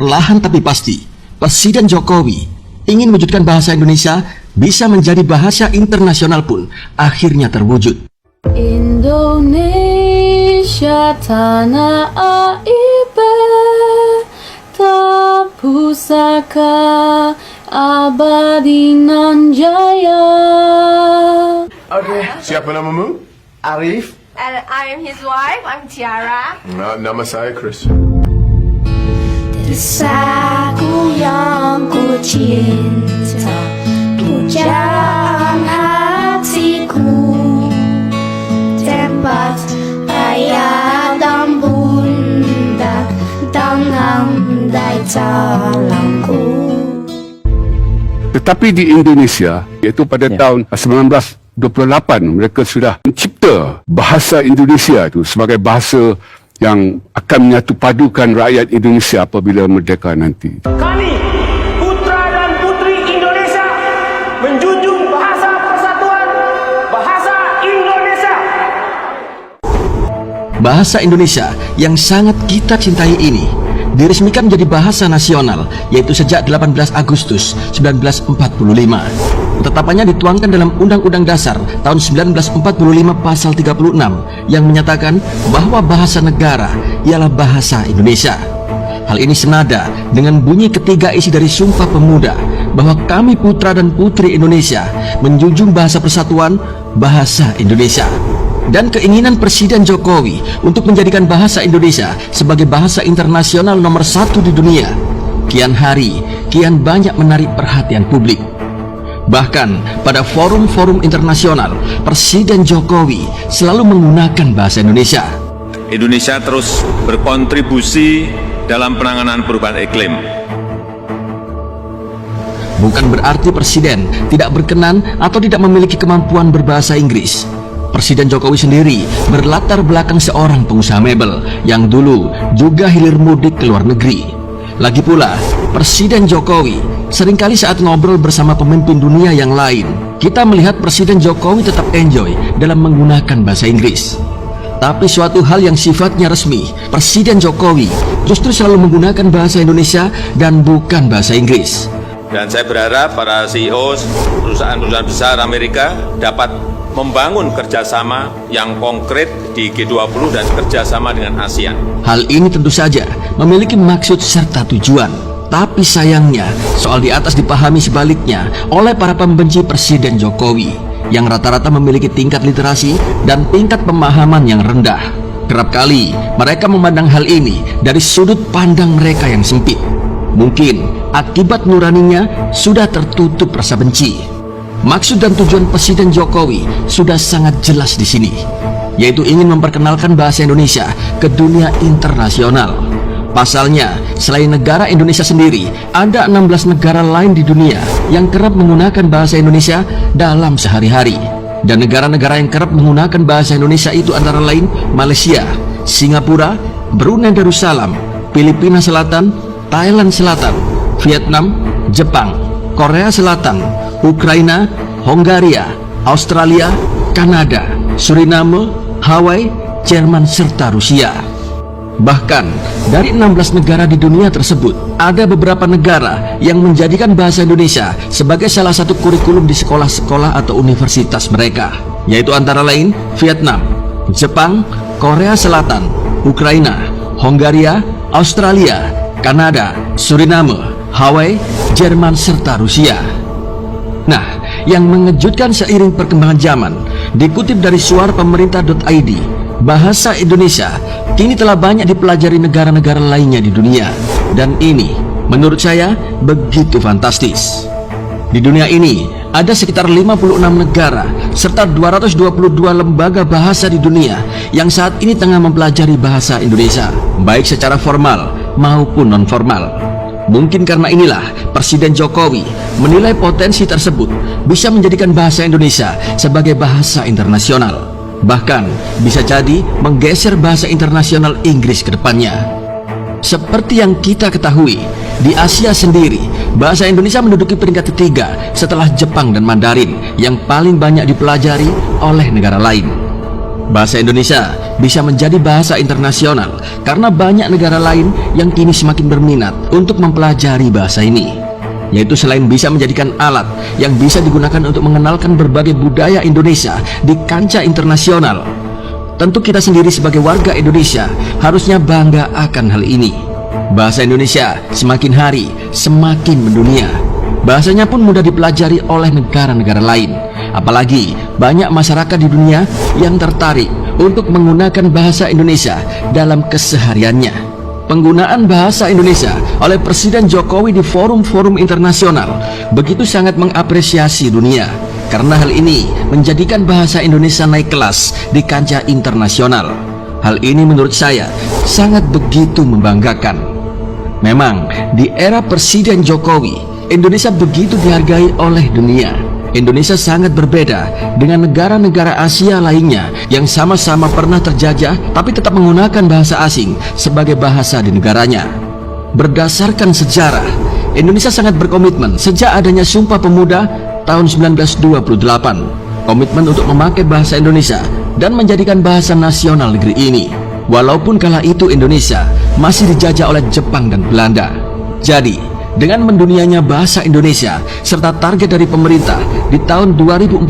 perlahan tapi pasti, Presiden Jokowi ingin mewujudkan bahasa Indonesia bisa menjadi bahasa internasional pun akhirnya terwujud. Indonesia tanah air pusaka abadi nan jaya. Oke, siapa namamu? Arif. And I'm his wife, I'm Tiara. Nama saya Chris. Desaku yang ku cinta, pujaan hatiku, tempat ayah dan bunda dan handai talangku. Tetapi di Indonesia, iaitu pada tahun 1928, mereka sudah mencipta bahasa Indonesia itu sebagai bahasa yang akan menyatu padukan rakyat Indonesia apabila merdeka nanti. Kami, putra dan putri Indonesia, menjunjung bahasa persatuan, bahasa Indonesia. Bahasa Indonesia yang sangat kita cintai ini diresmikan menjadi bahasa nasional, yaitu sejak 18 Agustus 1945. Ketetapannya dituangkan dalam Undang-Undang Dasar tahun 1945 pasal 36 yang menyatakan bahwa bahasa negara ialah bahasa Indonesia. Hal ini senada dengan bunyi ketiga isi dari Sumpah Pemuda bahwa kami putra dan putri Indonesia menjunjung bahasa persatuan, bahasa Indonesia. Dan keinginan Presiden Jokowi untuk menjadikan bahasa Indonesia sebagai bahasa internasional nomor 1 di dunia kian hari kian banyak menarik perhatian publik. Bahkan pada forum-forum internasional, Presiden Jokowi selalu menggunakan bahasa Indonesia. Indonesia terus berkontribusi dalam penanganan perubahan iklim. Bukan berarti Presiden tidak berkenan atau tidak memiliki kemampuan berbahasa Inggris. Presiden Jokowi sendiri berlatar belakang seorang pengusaha mebel yang dulu juga hilir mudik ke luar negeri. Lagi pula, Presiden Jokowi seringkali saat ngobrol bersama pemimpin dunia yang lain, kita melihat Presiden Jokowi tetap enjoy dalam menggunakan bahasa Inggris. Tapi suatu hal yang sifatnya resmi, Presiden Jokowi justru selalu menggunakan bahasa Indonesia dan bukan bahasa Inggris. Dan saya berharap para CEO perusahaan-perusahaan besar Amerika dapat membangun kerjasama yang konkret di G20 dan kerjasama dengan ASEAN. Hal ini tentu saja memiliki maksud serta tujuan. Tapi sayangnya, soal di atas dipahami sebaliknya oleh para pembenci Presiden Jokowi yang rata-rata memiliki tingkat literasi dan tingkat pemahaman yang rendah. Kerap kali mereka memandang hal ini dari sudut pandang mereka yang sempit. Mungkin akibat nuraninya sudah tertutup rasa benci. Maksud dan tujuan Presiden Jokowi sudah sangat jelas di sini, yaitu ingin memperkenalkan bahasa Indonesia ke dunia internasional. Pasalnya, selain negara Indonesia sendiri, ada 16 negara lain di dunia yang kerap menggunakan bahasa Indonesia dalam sehari-hari. Dan negara-negara yang kerap menggunakan bahasa Indonesia itu antara lain Malaysia, Singapura, Brunei Darussalam, Filipina Selatan, Thailand Selatan, Vietnam, Jepang, Korea Selatan, Ukraina, Hongaria, Australia, Kanada, Suriname, Hawaii, Jerman, serta Rusia. Bahkan, dari 16 negara di dunia tersebut, ada beberapa negara yang menjadikan bahasa Indonesia sebagai salah satu kurikulum di sekolah-sekolah atau universitas mereka, yaitu antara lain Vietnam, Jepang, Korea Selatan, Ukraina, Hongaria, Australia, Kanada, Suriname, Hawaii, Jerman, serta Rusia. Nah, yang mengejutkan seiring perkembangan zaman, dikutip dari suarapemerintah.id, bahasa Indonesia kini telah banyak dipelajari negara-negara lainnya di dunia. Dan ini, menurut saya, begitu fantastis. Di dunia ini, ada sekitar 56 negara, serta 222 lembaga bahasa di dunia yang saat ini tengah mempelajari bahasa Indonesia, baik secara formal maupun non-formal. Mungkin karena inilah Presiden Jokowi menilai potensi tersebut bisa menjadikan bahasa Indonesia sebagai bahasa internasional. Bahkan bisa jadi menggeser bahasa internasional Inggris ke depannya. Seperti yang kita ketahui, di Asia sendiri, bahasa Indonesia menduduki peringkat ketiga setelah Jepang dan Mandarin yang paling banyak dipelajari oleh negara lain. Bahasa Indonesia bisa menjadi bahasa internasional karena banyak negara lain yang kini semakin berminat untuk mempelajari bahasa ini, yaitu selain bisa menjadikan alat yang bisa digunakan untuk mengenalkan berbagai budaya Indonesia di kancah internasional. Tentu kita sendiri sebagai warga Indonesia harusnya bangga akan hal ini. Bahasa Indonesia semakin hari semakin mendunia. Bahasanya pun mudah dipelajari oleh negara-negara lain. Apalagi banyak masyarakat di dunia yang tertarik untuk menggunakan bahasa Indonesia dalam kesehariannya. Penggunaan bahasa Indonesia oleh Presiden Jokowi di forum-forum internasional begitu sangat mengapresiasi dunia, karena hal ini menjadikan bahasa Indonesia naik kelas di kancah internasional. Hal ini menurut saya sangat begitu membanggakan. Memang di era Presiden Jokowi, Indonesia begitu dihargai oleh dunia. Indonesia sangat berbeda dengan negara-negara Asia lainnya yang sama-sama pernah terjajah tapi tetap menggunakan bahasa asing sebagai bahasa di negaranya. Berdasarkan sejarah, Indonesia sangat berkomitmen sejak adanya Sumpah Pemuda tahun 1928. Komitmen untuk memakai bahasa Indonesia dan menjadikan bahasa nasional negeri ini. Walaupun kala itu Indonesia masih dijajah oleh Jepang dan Belanda. Jadi, dengan mendunianya bahasa Indonesia serta target dari pemerintah di tahun 2045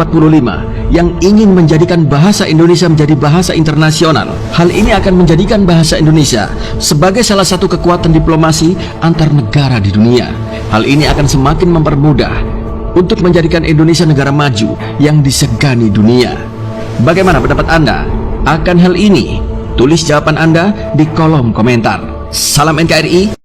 yang ingin menjadikan bahasa Indonesia menjadi bahasa internasional, hal ini akan menjadikan bahasa Indonesia sebagai salah satu kekuatan diplomasi antar negara di dunia. Hal ini akan semakin mempermudah untuk menjadikan Indonesia negara maju yang disegani dunia. Bagaimana pendapat Anda akan hal ini? Tulis jawaban Anda di kolom komentar. Salam NKRI.